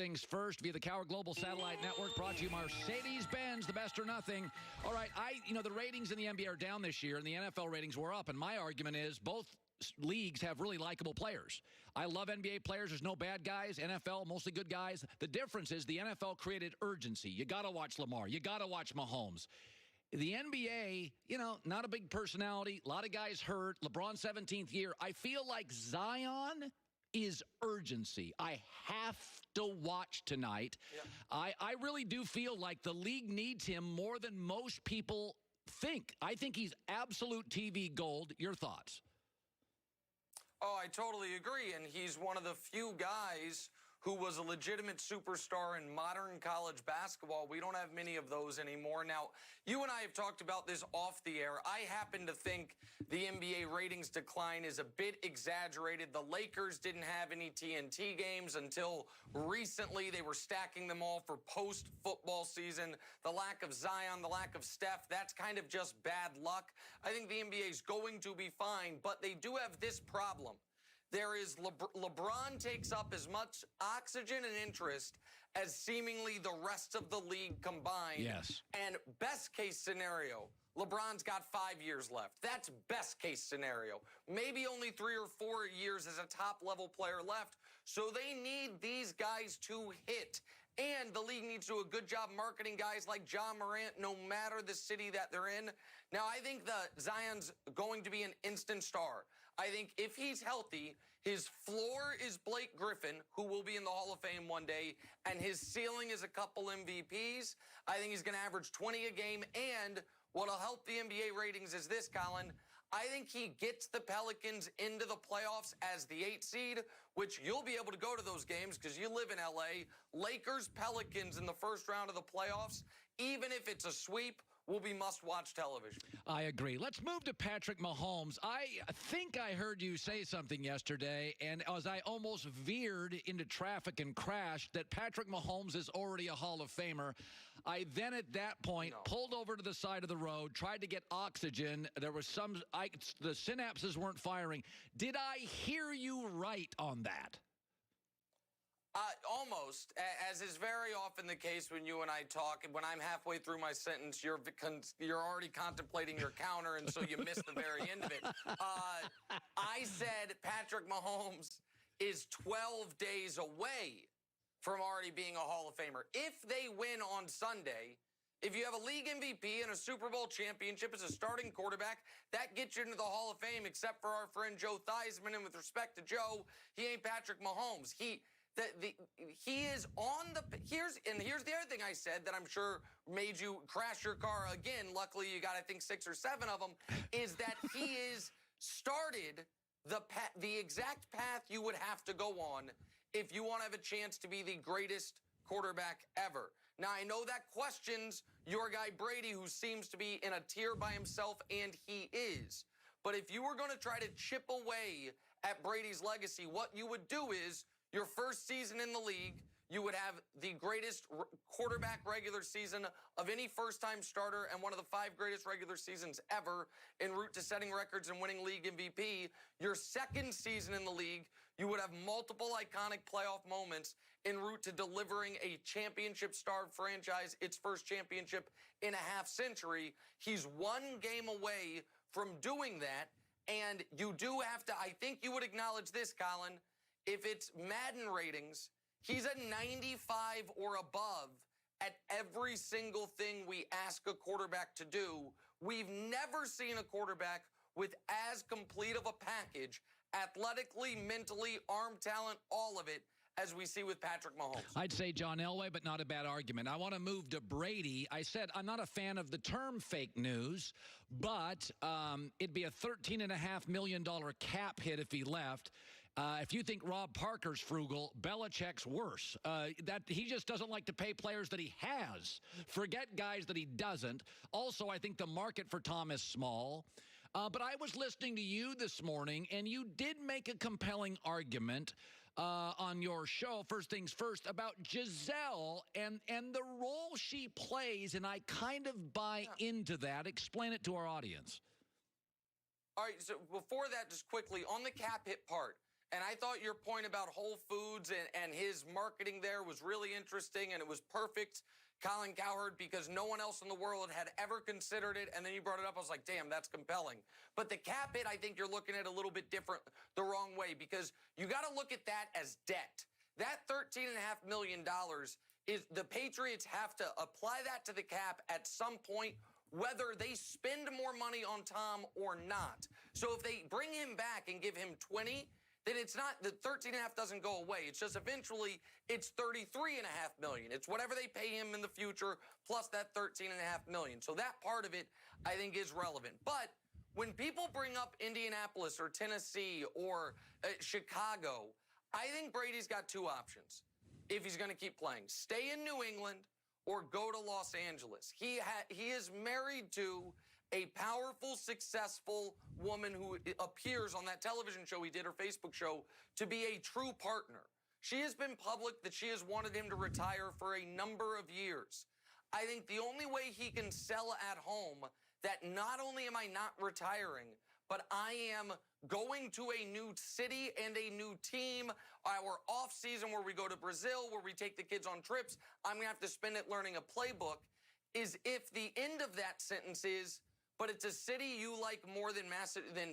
Things first via the Cower Global Satellite Network, brought to you Mercedes-Benz, the best or nothing. All right, the ratings in the NBA are down this year, and the NFL ratings were up. And my argument is both leagues have really likable players. I love NBA players. There's no bad guys. NFL, mostly good guys. The difference is the NFL created urgency. You got to watch Lamar. You got to watch Mahomes. The NBA, not a big personality. A lot of guys hurt. LeBron's 17th year. I feel like Zion is urgency. I have to watch tonight. Yep. I really do feel like the league needs him more than most people think. I think he's absolute TV gold. Your thoughts? Oh, I totally agree. And he's one of the few guys who was a legitimate superstar in modern college basketball. We don't have many of those anymore. Now, you and I have talked about this off the air. I happen to think the NBA ratings decline is a bit exaggerated. The Lakers didn't have any TNT games until recently. They were stacking them all for post-football season. The lack of Zion, the lack of Steph, that's kind of just bad luck. I think the NBA is going to be fine, but they do have this problem. There is LeBron takes up as much oxygen and interest as seemingly the rest of the league combined. Yes. And best case scenario, LeBron's got 5 years left. That's best case scenario. Maybe only 3 or 4 years as a top level player left. So they need these guys to hit. And the league needs to do a good job marketing guys like John Morant, no matter the city that they're in. Now, I think Zion's going to be an instant star. I think if he's healthy, his floor is Blake Griffin, who will be in the Hall of Fame one day, and his ceiling is a couple MVPs. I think he's going to average 20 a game, and what'll help the NBA ratings is this, Colin. I think he gets the Pelicans into the playoffs as the 8th seed, which you'll be able to go to those games because you live in L.A. Lakers, Pelicans in the first round of the playoffs, even if it's a sweep, will be must-watch television. I agree. Let's move to Patrick Mahomes. I think I heard you say something yesterday, and as I almost veered into traffic and crashed, that Patrick Mahomes is already a Hall of Famer. I then at that point pulled over to the side of the road, tried to get oxygen. There was the synapses weren't firing. Did I hear you right on that? Almost, as is very often the case when you and I talk. When I'm halfway through my sentence, you're already contemplating your counter, and so you miss the very end of it. I said Patrick Mahomes is 12 days away from already being a Hall of Famer. If they win on Sunday, if you have a league MVP and a Super Bowl championship as a starting quarterback, that gets you into the Hall of Fame, except for our friend Joe Theismann. And with respect to Joe, he ain't Patrick Mahomes. He is on the here's the other thing I said that I'm sure made you crash your car again. Luckily, you got I think 6 or 7 of them. Is that he is started the exact path you would have to go on if you want to have a chance to be the greatest quarterback ever. Now I know that questions your guy Brady, who seems to be in a tier by himself, and he is. But if you were going to try to chip away at Brady's legacy, what you would do is, your first season in the league, you would have the greatest quarterback regular season of any first-time starter and one of the 5 greatest regular seasons ever en route to setting records and winning league MVP. Your second season in the league, you would have multiple iconic playoff moments en route to delivering a championship-starved franchise its first championship in a half-century. He's one game away from doing that, and you do have to, I think you would acknowledge this, Colin. If it's Madden ratings, he's a 95 or above at every single thing we ask a quarterback to do. We've never seen a quarterback with as complete of a package, athletically, mentally, arm talent, all of it, as we see with Patrick Mahomes. I'd say John Elway, but not a bad argument. I want to move to Brady. I said I'm not a fan of the term fake news, but it'd be a $13.5 million cap hit if he left. If you think Rob Parker's frugal, Belichick's worse. That he just doesn't like to pay players that he has. Forget guys that he doesn't. Also, I think the market for Tom is small. But I was listening to you this morning, and you did make a compelling argument on your show, First Things First, about Giselle and the role she plays, and I kind of buy into that. Explain it to our audience. All right, so before that, just quickly, on the cap hit part, And I thought your point about Whole Foods and his marketing there was really interesting, and it was perfect, Colin Cowherd, because no one else in the world had ever considered it. And then you brought it up. I was like, damn, that's compelling. But the cap hit, I think you're looking at a little bit different, the wrong way, because you got to look at that as debt. That $13.5 million is the Patriots have to apply that to the cap at some point, whether they spend more money on Tom or not. So if they bring him back and give him 20, then it's not, the 13.5 doesn't go away. It's just eventually it's 33.5 million. It's whatever they pay him in the future plus that 13.5 million. So that part of it, I think, is relevant. But when people bring up Indianapolis or Tennessee or Chicago, I think Brady's got two options if he's going to keep playing. Stay in New England or go to Los Angeles. He is married to a powerful, successful woman who appears on that television show he did, her Facebook show, to be a true partner. She has been public that she has wanted him to retire for a number of years. I think the only way he can sell at home that not only am I not retiring, but I am going to a new city and a new team, our off season where we go to Brazil, where we take the kids on trips, I'm going to have to spend it learning a playbook, is if the end of that sentence is, but it's a city you like more than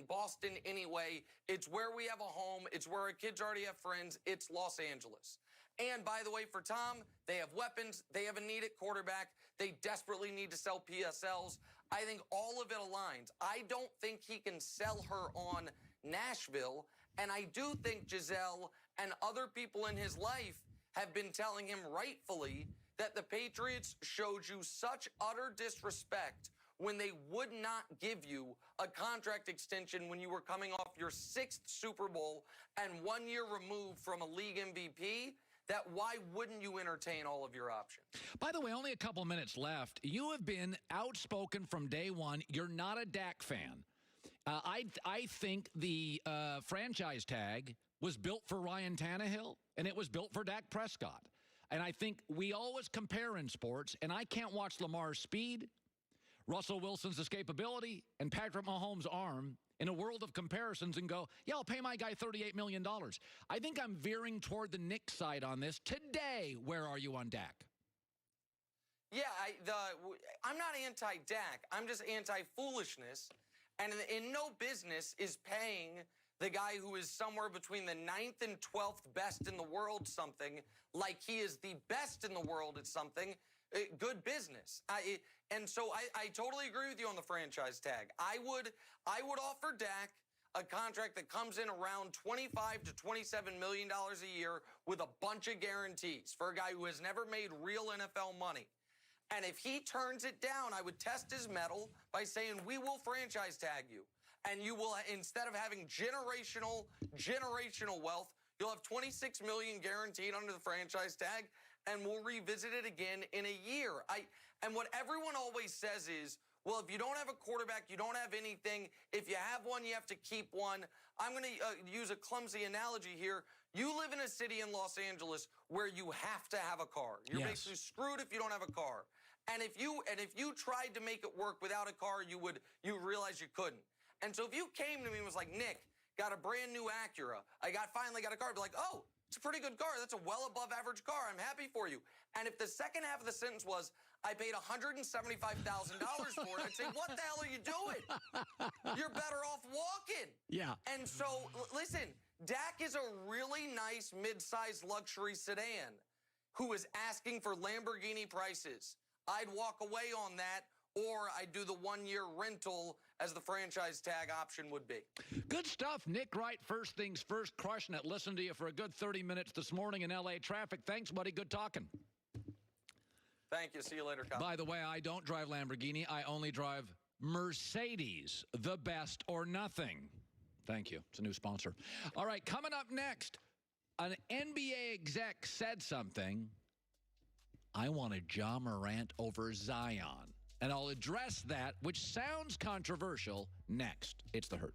Boston anyway. It's where we have a home. It's where our kids already have friends. It's Los Angeles. And by the way, for Tom, they have weapons. They have a need at quarterback. They desperately need to sell PSLs. I think all of it aligns. I don't think he can sell her on Nashville. And I do think Giselle and other people in his life have been telling him rightfully that the Patriots showed you such utter disrespect when they would not give you a contract extension when you were coming off your 6th Super Bowl and 1 year removed from a league MVP, that why wouldn't you entertain all of your options? By the way, only a couple minutes left. You have been outspoken from day one. You're not a Dak fan. I think the franchise tag was built for Ryan Tannehill, and it was built for Dak Prescott. And I think we always compare in sports, and I can't watch Lamar's speed, Russell Wilson's escapability, and Patrick Mahomes' arm in a world of comparisons and go, yeah, I'll pay my guy $38 million. I think I'm veering toward the Knicks side on this. Today, where are you on Dak? Yeah, I'm not anti-Dak. I'm just anti-foolishness. And in no business is paying the guy who is somewhere between the 9th and 12th best in the world something like he is the best in the world at something. Good business. And so I totally agree with you on the franchise tag. I would offer Dak a contract that comes in around $25 to $27 million a year with a bunch of guarantees for a guy who has never made real NFL money. And if he turns it down, I would test his mettle by saying, we will franchise tag you. And you will, instead of having generational wealth, you'll have $26 million guaranteed under the franchise tag, and we'll revisit it again in a year. And what everyone always says is, well, if you don't have a quarterback, you don't have anything. If you have one, you have to keep one. I'm going to use a clumsy analogy here. You live in a city in Los Angeles where you have to have a car. You're basically screwed if you don't have a car. And if you tried to make it work without a car, you realize you couldn't. And so if you came to me and was like, Nick, got a brand new Acura. Finally got a car. I'd be like, oh, it's a pretty good car. That's a well above average car. I'm happy for you. And if the second half of the sentence was, I paid $175,000 for it, I'd say, what the hell are you doing? You're better off walking. Yeah. And so, listen, Dak is a really nice mid-sized luxury sedan who is asking for Lamborghini prices. I'd walk away on that, or I'd do the 1 year rental as the franchise tag option would be. Good stuff. Nick Wright, first things first, crushing it. Listened to you for a good 30 minutes this morning in L.A. traffic. Thanks, buddy. Good talking. Thank you. See you later, Kyle. By the way, I don't drive Lamborghini. I only drive Mercedes, the best or nothing. Thank you. It's a new sponsor. All right, coming up next, an NBA exec said something. I wanted Ja Morant over Zion. And I'll address that, which sounds controversial, next. It's The Hurt.